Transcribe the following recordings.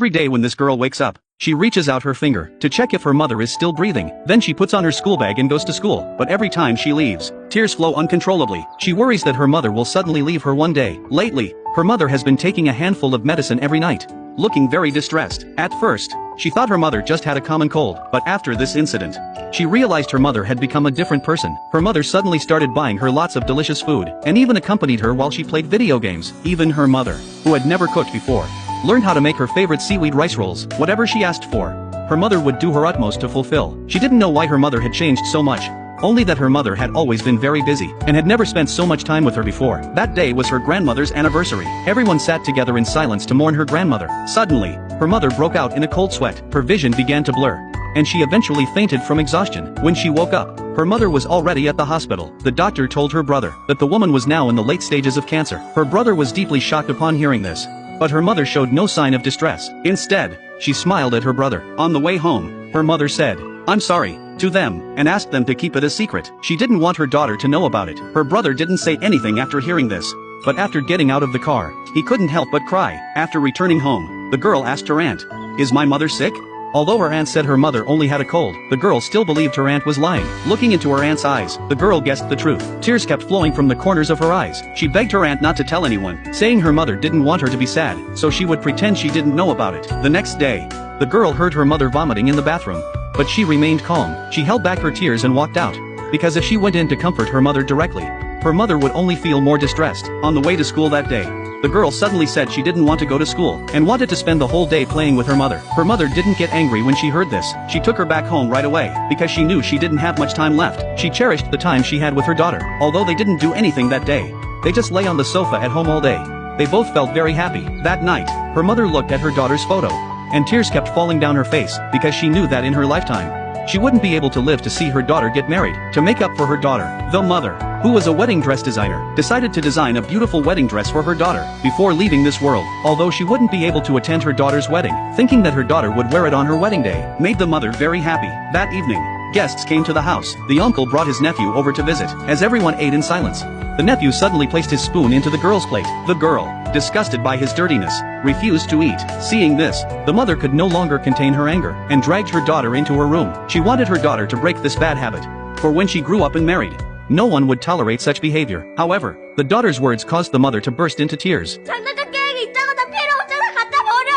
Every day when this girl wakes up, she reaches out her finger to check if her mother is still breathing. Then she puts on her school bag and goes to school. But every time she leaves, tears flow uncontrollably. She worries that her mother will suddenly leave her one day. Lately, her mother has been taking a handful of medicine every night, looking very distressed. At first, she thought her mother just had a common cold, but after this incident, she realized her mother had become a different person. Her mother suddenly started buying her lots of delicious food, and even accompanied her while she played video games. Even her mother, who had never cooked before, learned how to make her favorite seaweed rice rolls. Whatever she asked for, her mother would do her utmost to fulfill. She didn't know why her mother had changed so much, only that her mother had always been very busy, and had never spent so much time with her before. That day was her grandmother's anniversary. Everyone sat together in silence to mourn her grandmother. Suddenly, her mother broke out in a cold sweat. Her vision began to blur, and she eventually fainted from exhaustion. When she woke up, her mother was already at the hospital. The doctor told her brother that the woman was now in the late stages of cancer. Her brother was deeply shocked upon hearing this, but her mother showed no sign of distress. Instead, she smiled at her brother. On the way home, her mother said, "I'm sorry," to them, and asked them to keep it a secret. She didn't want her daughter to know about it. Her brother didn't say anything after hearing this, but after getting out of the car, he couldn't help but cry. After returning home, the girl asked her aunt, "Is my mother sick?" Although her aunt said her mother only had a cold, the girl still believed her aunt was lying. Looking into her aunt's eyes, the girl guessed the truth. Tears kept flowing from the corners of her eyes. She begged her aunt not to tell anyone, saying her mother didn't want her to be sad, so she would pretend she didn't know about it. The next day, the girl heard her mother vomiting in the bathroom, but she remained calm. She held back her tears and walked out, because if she went in to comfort her mother directly, her mother would only feel more distressed. On the way to school that day, the girl suddenly said she didn't want to go to school, and wanted to spend the whole day playing with her mother. Her mother didn't get angry when she heard this. She took her back home right away, because she knew she didn't have much time left. She cherished the time she had with her daughter. Although they didn't do anything that day, they just lay on the sofa at home all day. They both felt very happy. That night, her mother looked at her daughter's photo, and tears kept falling down her face, because she knew that in her lifetime, she wouldn't be able to live to see her daughter get married. To make up for her daughter, the mother, who was a wedding dress designer, decided to design a beautiful wedding dress for her daughter before leaving this world. Although she wouldn't be able to attend her daughter's wedding, thinking that her daughter would wear it on her wedding day made the mother very happy. That evening, guests came to the house. The uncle brought his nephew over to visit. As everyone ate in silence, the nephew suddenly placed his spoon into the girl's plate. The girl, disgusted by his dirtiness, refused to eat. Seeing this, the mother could no longer contain her anger, and dragged her daughter into her room. She wanted her daughter to break this bad habit, for when she grew up and married, no one would tolerate such behavior. However, the daughter's words caused the mother to burst into tears. 장난감 게임이 있다고 다 필요 없잖아. 갖다 버려.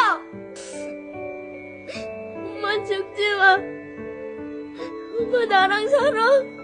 엄마 죽지 마. 엄마 나랑 살아.